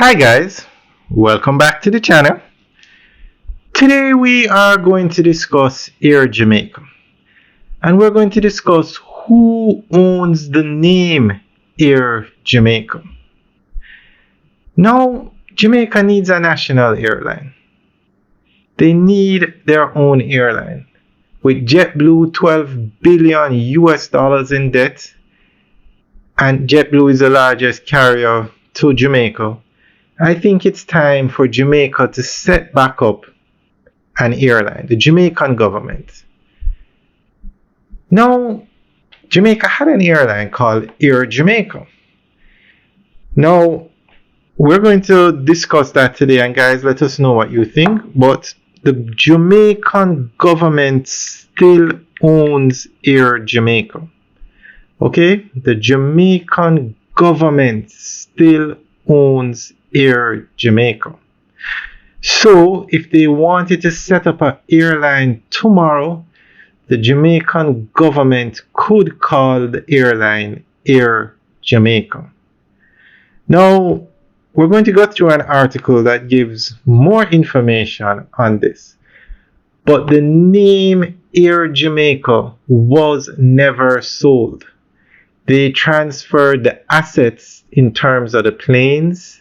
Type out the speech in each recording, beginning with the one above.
Hi guys, welcome back to the channel. Today we are going to discuss Air Jamaica, and we're going to discuss who owns the name Air Jamaica. Now, Jamaica needs a national airline. They need their own airline. With JetBlue 12 billion US dollars in debt, and JetBlue is the largest carrier to Jamaica, I think it's time for Jamaica to set back up an airline, the Jamaican government. Now, Jamaica had an airline called Air Jamaica. Now, we're going to discuss that today, and guys, let us know what you think. But the Jamaican government still owns Air Jamaica. Okay? The Jamaican government still owns Air Jamaica. So if they wanted to set up an airline tomorrow, the Jamaican government could call the airline Air Jamaica. Now, we're going to go through an article that gives more information on this. But the name Air Jamaica was never sold. They transferred the assets in terms of the planes,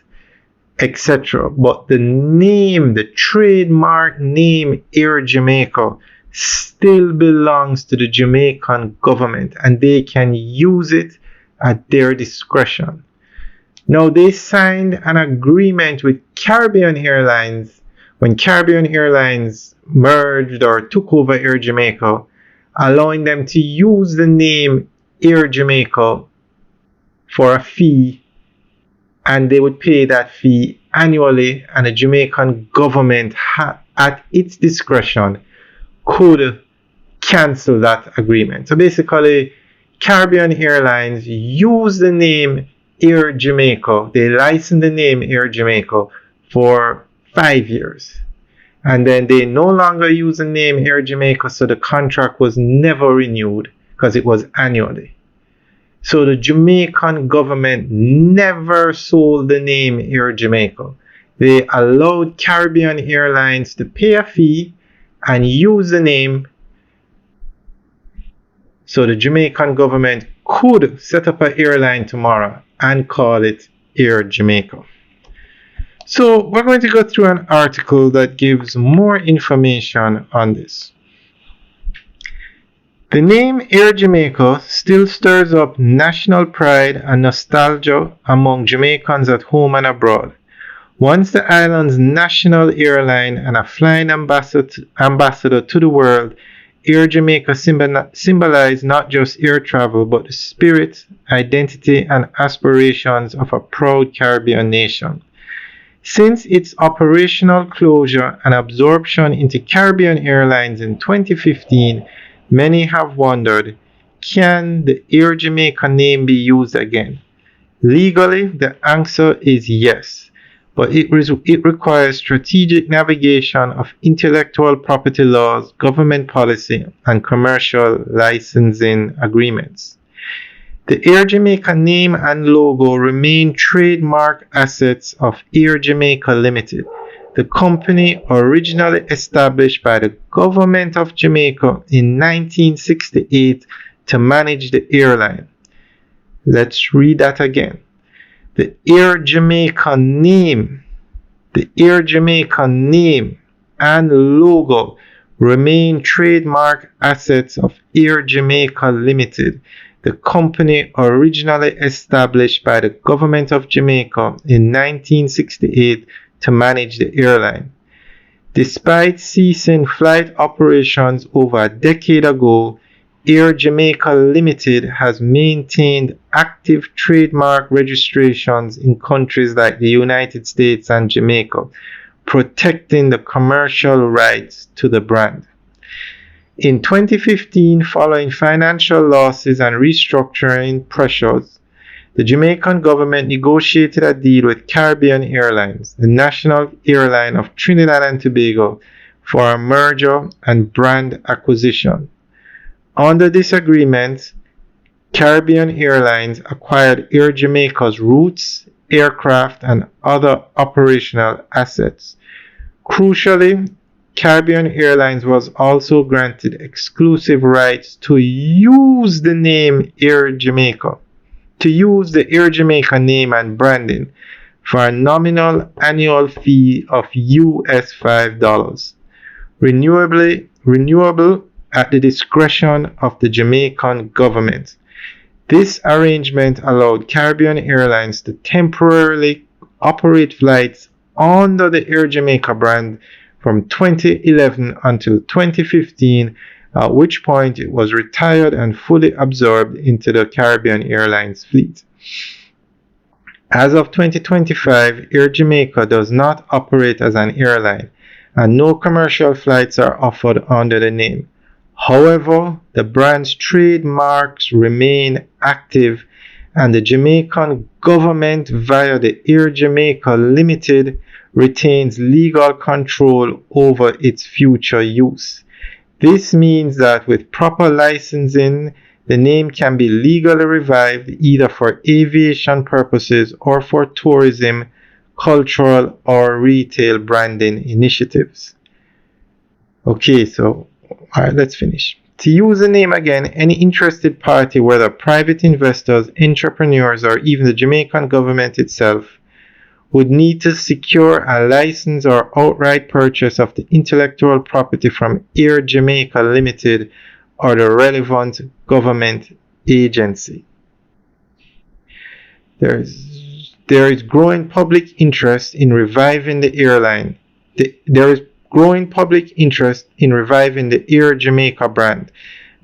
etc. But the name, the trademark name Air Jamaica still belongs to the Jamaican government, and they can use it at their discretion. Now, they signed an agreement with Caribbean Airlines when Caribbean Airlines merged or took over Air Jamaica, allowing them to use the name Air Jamaica for a fee, and they would pay that fee annually, and the Jamaican government at its discretion could cancel that agreement. So basically, Caribbean Airlines used the name Air Jamaica. They licensed the name Air Jamaica for 5 years, and then they no longer use the name Air Jamaica, so the contract was never renewed because it was annually. So the Jamaican government never sold the name Air Jamaica. They allowed Caribbean Airlines to pay a fee and use the name, so the Jamaican government could set up an airline tomorrow and call it Air Jamaica. So we're going to go through an article that gives more information on this. The name Air Jamaica still stirs up national pride and nostalgia among Jamaicans at home and abroad. Once the island's national airline and a flying ambassador to the world, Air Jamaica symbolized not just air travel, but the spirit, identity, and aspirations of a proud Caribbean nation. Since its operational closure and absorption into Caribbean Airlines in 2015, many have wondered, can the Air Jamaica name be used again? Legally, the answer is yes, but it requires strategic navigation of intellectual property laws, government policy, and commercial licensing agreements. The Air Jamaica name and logo remain trademark assets of Air Jamaica Limited, the company originally established by the government of Jamaica in 1968 to manage the airline. Let's read that again. The Air Jamaica name and logo remain trademark assets of Air Jamaica Limited, the company originally established by the government of Jamaica in 1968 to manage the airline. Despite ceasing flight operations over a decade ago, Air Jamaica Limited has maintained active trademark registrations in countries like the United States and Jamaica, protecting the commercial rights to the brand. In 2015, following financial losses and restructuring pressures, the Jamaican government negotiated a deal with Caribbean Airlines, the national airline of Trinidad and Tobago, for a merger and brand acquisition. Under this agreement, Caribbean Airlines acquired Air Jamaica's routes, aircraft, and other operational assets. Crucially, Caribbean Airlines was also granted exclusive rights to use the name Air Jamaica, to use the Air Jamaica name and branding for a nominal annual fee of US $5, renewable at the discretion of the Jamaican government. This arrangement allowed Caribbean Airlines to temporarily operate flights under the Air Jamaica brand from 2011 until 2015, at which point it was retired and fully absorbed into the Caribbean Airlines fleet. As of 2025, Air Jamaica does not operate as an airline, and no commercial flights are offered under the name. However, the brand's trademarks remain active, and the Jamaican government, via the Air Jamaica Limited, retains legal control over its future use. This means that with proper licensing, the name can be legally revived either for aviation purposes or for tourism, cultural, or retail branding initiatives. Okay, so alright, let's finish. To use the name again, any interested party, whether private investors, entrepreneurs, or even the Jamaican government itself, would need to secure a license or outright purchase of the intellectual property from Air Jamaica Limited or the relevant government agency. There is growing public interest in reviving the airline. There is growing public interest in reviving the Air Jamaica brand,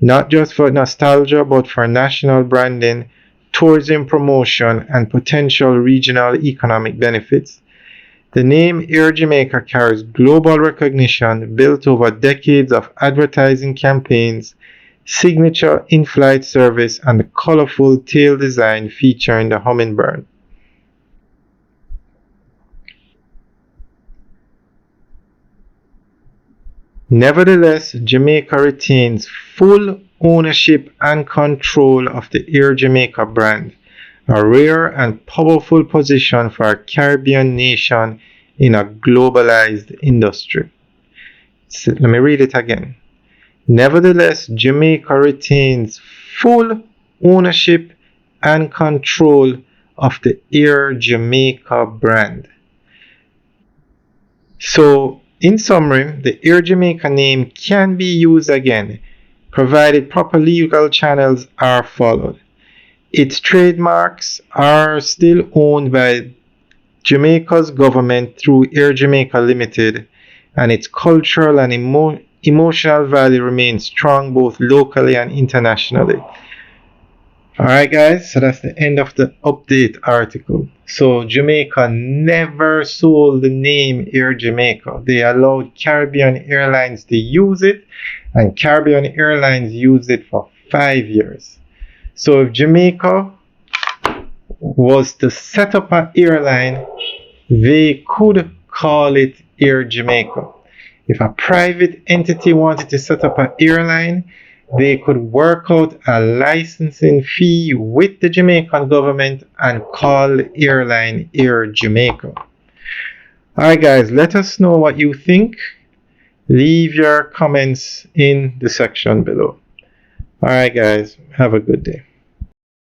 not just for nostalgia but for national branding, tourism promotion, and potential regional economic benefits. The name Air Jamaica carries global recognition built over decades of advertising campaigns, signature in-flight service, and the colorful tail design featuring the hummingbird. Nevertheless, Jamaica retains full ownership and control of the Air Jamaica brand, a rare and powerful position for a Caribbean nation in a globalized industry. So, let me read it again. Nevertheless, Jamaica retains full ownership and control of the Air Jamaica brand. So, in summary, the Air Jamaica name can be used again, provided proper legal channels are followed. Its trademarks are still owned by Jamaica's government through Air Jamaica Limited, and its cultural and emotional value remains strong both locally and internationally. Alright guys, so that's the end of the update article. So Jamaica never sold the name Air Jamaica. They allowed Caribbean Airlines to use it, and Caribbean Airlines used it for 5 years. So if Jamaica was to set up an airline, they could call it Air Jamaica. If a private entity wanted to set up an airline, they could work out a licensing fee with the Jamaican government and call the airline Air Jamaica. Alright guys, let us know what you think. Leave your comments in the section below. Alright guys, have a good day.